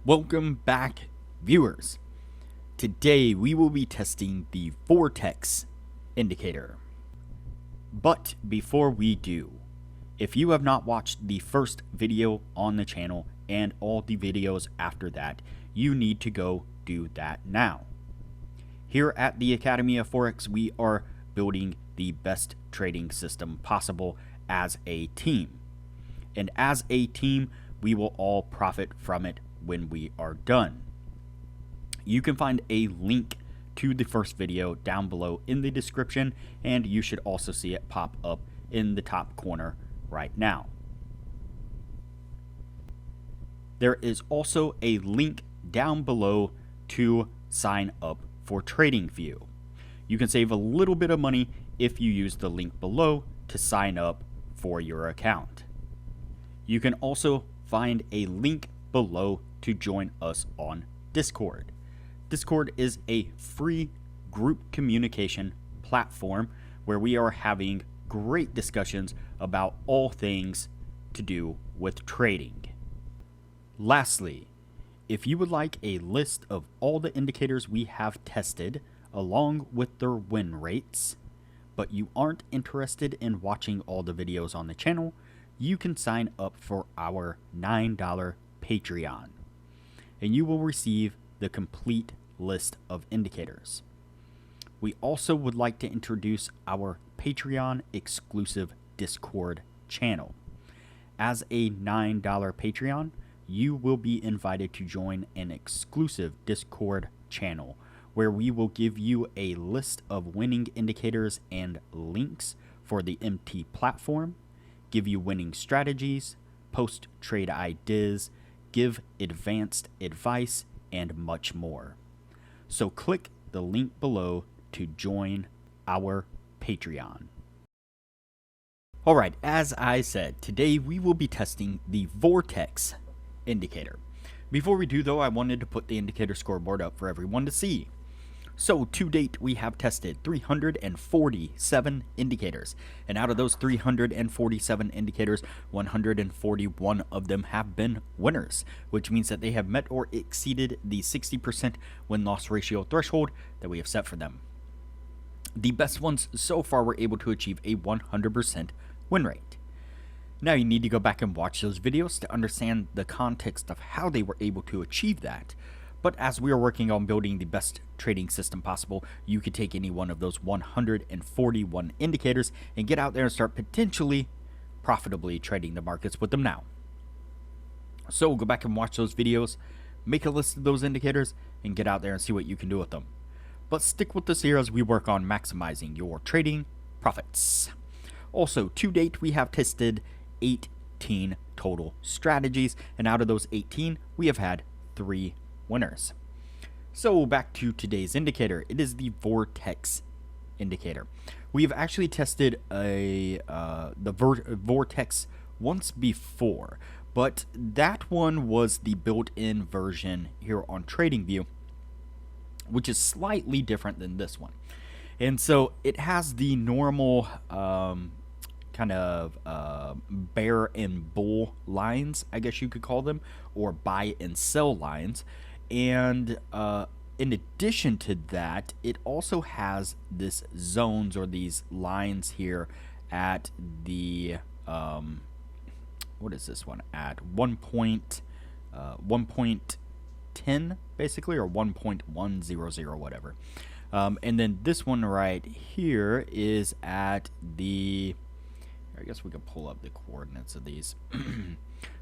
Welcome back, viewers. Today we will be testing the Vortex indicator. But before we do, if you have not watched the first video on the channel and all the videos after that, you need to go do that now. Here at the Academy of Forex, we are building the best trading system possible as a team. And as a team, we will all profit from it when we are done. You can find a link to the first video down below in the description, and you should also see it pop up in the top corner right now. There is also a link down below to sign up for TradingView. You can save a little bit of money if you use the link below to sign up for your account. You can also find a link below to join us on Discord. Discord is a free group communication platform where we are having great discussions about all things to do with trading. Lastly, if you would like a list of all the indicators we have tested along with their win rates, but you aren't interested in watching all the videos on the channel, you can sign up for our $9 Patreon, and you will receive the complete list of indicators. We also would like to introduce our Patreon exclusive Discord channel. As a $9 Patreon, you will be invited to join an exclusive Discord channel where we will give you a list of winning indicators and links for the MT platform, give you winning strategies, post trade ideas, give advanced advice, and much more. So click the link below to join our Patreon. Alright, as I said, today we will be testing the Vortex indicator. Before we do though, I wanted to put the indicator scoreboard up for everyone to see. So to date, we have tested 347 indicators, and out of those 347 indicators, 141 of them have been winners, which means that they have met or exceeded the 60% win-loss ratio threshold that we have set for them. The best ones so far were able to achieve a 100% win rate. Now you need to go back and watch those videos to understand the context of how they were able to achieve that. But as we are working on building the best trading system possible, you could take any one of those 141 indicators and get out there and start potentially profitably trading the markets with them now. So go back and watch those videos, make a list of those indicators, and get out there and see what you can do with them. But stick with us here as we work on maximizing your trading profits. Also, to date, we have tested 18 total strategies, and out of those 18, we have had 3 winners. So back to today's indicator. It is the Vortex indicator. We have actually tested the Vortex once before, but that one was the built-in version here on TradingView, which is slightly different than this one. And so it has the normal kind of bear and bull lines, I guess you could call them, or buy and sell lines. And in addition to that, it also has this zones or these lines here at the what is this one at 1.10 basically, or 1.100 whatever. And then this one right here is at the, I guess we could pull up the coordinates of these.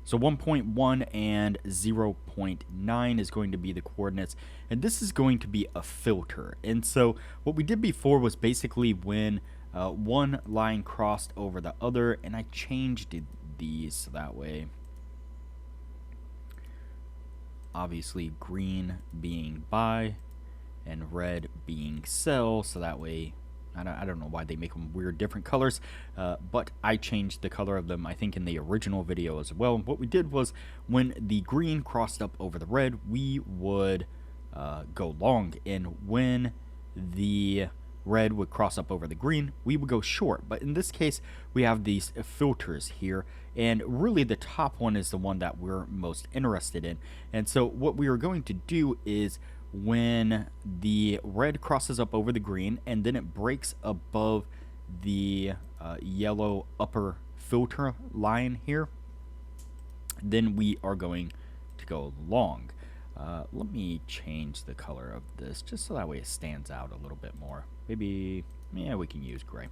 So 1.1 and 0.9 is going to be the coordinates, and this is going to be a filter. And so what we did before was basically when one line crossed over the other, and I changed these so that way, obviously green being buy and red being sell, so that way I don't know why they make them weird different colors, but I changed the color of them, I think, in the original video as well. What we did was when the green crossed up over the red, we would go long, and when the red would cross up over the green, we would go short. But in this case, we have these filters here, and really the top one is the one that we're most interested in. And so what we are going to do is when the red crosses up over the green and then it breaks above the yellow upper filter line here, then we are going to go long. Let me change the color of this just so that way it stands out a little bit more. Maybe, yeah, we can use gray.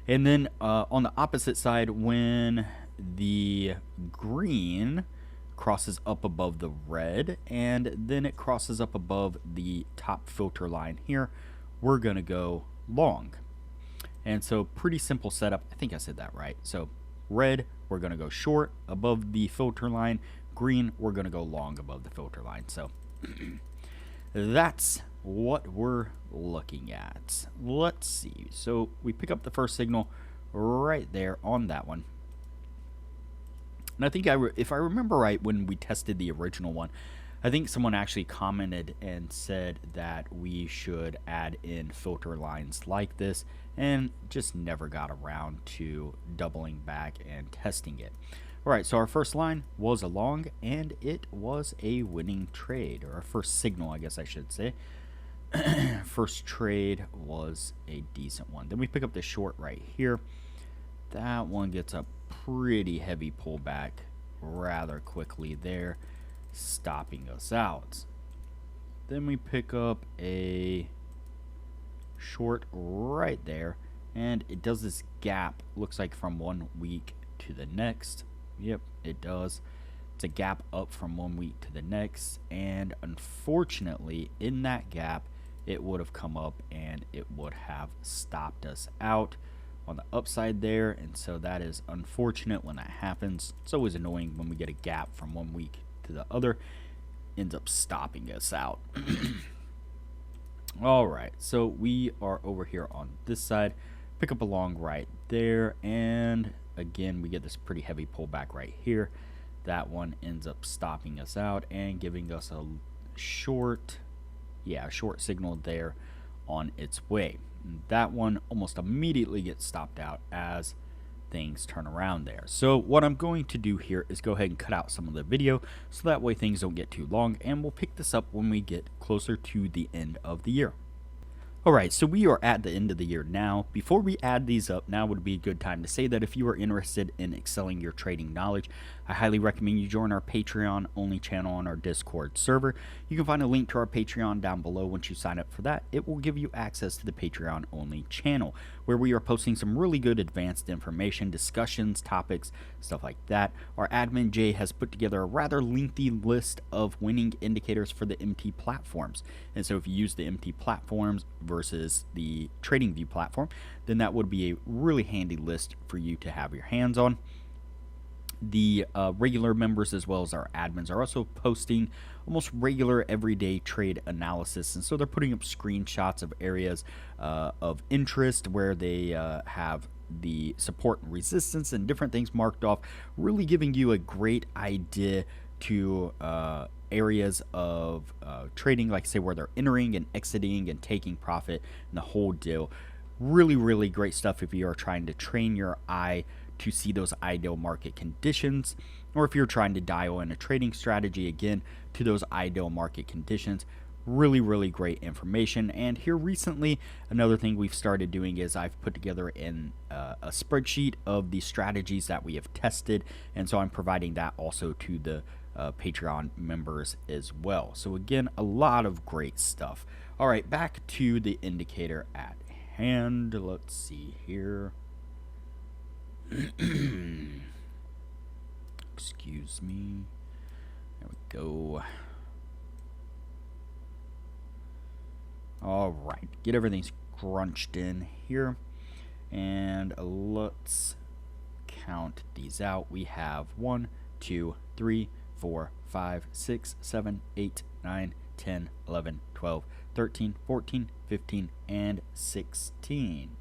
And then on the opposite side, when the green crosses up above the red and then it crosses up above the top filter line here, we're going to go long. And so pretty simple setup. I think I said that right. So red, we're going to go short above the filter line. Green, we're going to go long above the filter line. So that's what we're looking at. Let's see. So we pick up the first signal right there on that one. And I think if I remember right, when we tested the original one, I think someone actually commented and said that we should add in filter lines like this, and just never got around to doubling back and testing it. Alright, so our first line was a long, and it was a winning trade, or our first signal, I guess I should say. First trade was a decent one. Then we pick up the short right here. That one gets a pretty heavy pullback rather quickly there, stopping us out. Then we pick up a short right there, and it does this gap, looks like from 1 week to the next. Yep, it does. It's a gap up from 1 week to the next, and unfortunately in that gap it would have come up and it would have stopped us out on the upside there. And so that is unfortunate when that happens. It's always annoying when we get a gap from 1 week to the other, ends up stopping us out. Alright, so we are over here on this side, pick up a long right there, and again we get this pretty heavy pullback right here. That one ends up stopping us out and giving us a short signal there on its way. That one almost immediately gets stopped out as things turn around there. So what I'm going to do here is go ahead and cut out some of the video so that way things don't get too long, and we'll pick this up when we get closer to the end of the year. Alright, so we are at the end of the year now. Before we add these up, now would be a good time to say that if you are interested in excelling your trading knowledge, I highly recommend you join our Patreon only channel on our Discord server. You can find a link to our Patreon down below. Once you sign up for that, it will give you access to the Patreon only channel, where we are posting some really good advanced information, discussions, topics, stuff like that. Our admin Jay has put together a rather lengthy list of winning indicators for the MT platforms. And so if you use the MT platforms versus the TradingView platform, then that would be a really handy list for you to have your hands on. The regular members as well as our admins are also posting almost regular everyday trade analysis, and so they're putting up screenshots of areas of interest where they have the support and resistance and different things marked off, really giving you a great idea to areas of trading, like say where they're entering and exiting and taking profit and the whole deal. Really great stuff if you are trying to train your eye to see those ideal market conditions, or if you're trying to dial in a trading strategy again to those ideal market conditions. Really great information. And here recently, another thing we've started doing is I've put together in a spreadsheet of the strategies that we have tested, and so I'm providing that also to the Patreon members as well. So again, a lot of great stuff. All right, back to the indicator at hand. Let's see here. Excuse me. There we go. All right, get everything scrunched in here, and let's count these out. We have 1, 2, 3, 4, 5, 6, 7, 8, 9, 10, 11, 12, 13, 14, 15, and 16.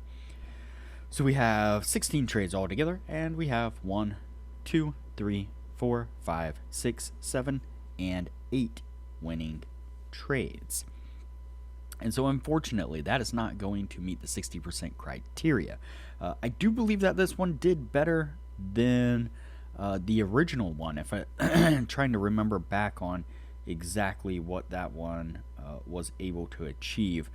So we have 16 trades altogether, and we have 1, 2, 3, 4, 5, 6, 7, and 8 winning trades. And so, unfortunately, that is not going to meet the 60% criteria. I do believe that this one did better than the original one. If I'm trying to remember back on exactly what that one was able to achieve.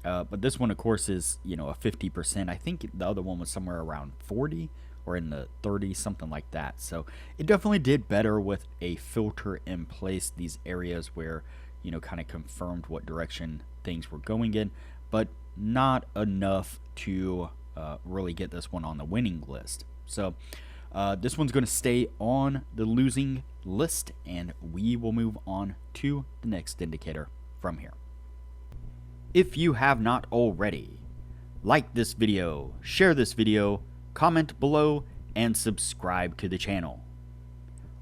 But this one, of course, is a 50%. I think the other one was somewhere around 40 or in the 30s, something like that. So it definitely did better with a filter in place. These areas where kind of confirmed what direction things were going in, but not enough to really get this one on the winning list. So this one's going to stay on the losing list, and we will move on to the next indicator from here. If you have not already, like this video, share this video, comment below, and subscribe to the channel.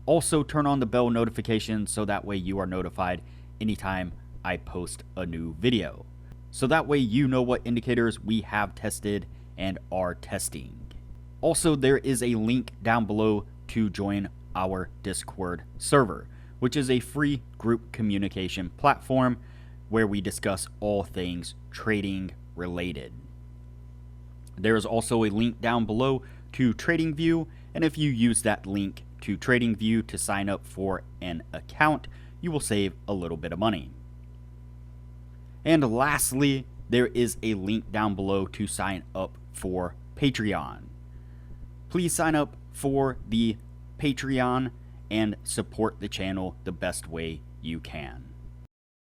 Also turn on the bell notification so that way you are notified anytime I post a new video. So that way you know what indicators we have tested and are testing. Also, there is a link down below to join our Discord server, which is a free group communication platform where we discuss all things trading related. There is also a link down below to TradingView, and if you use that link to TradingView to sign up for an account, you will save a little bit of money. And lastly, there is a link down below to sign up for Patreon. Please sign up for the Patreon and support the channel the best way you can.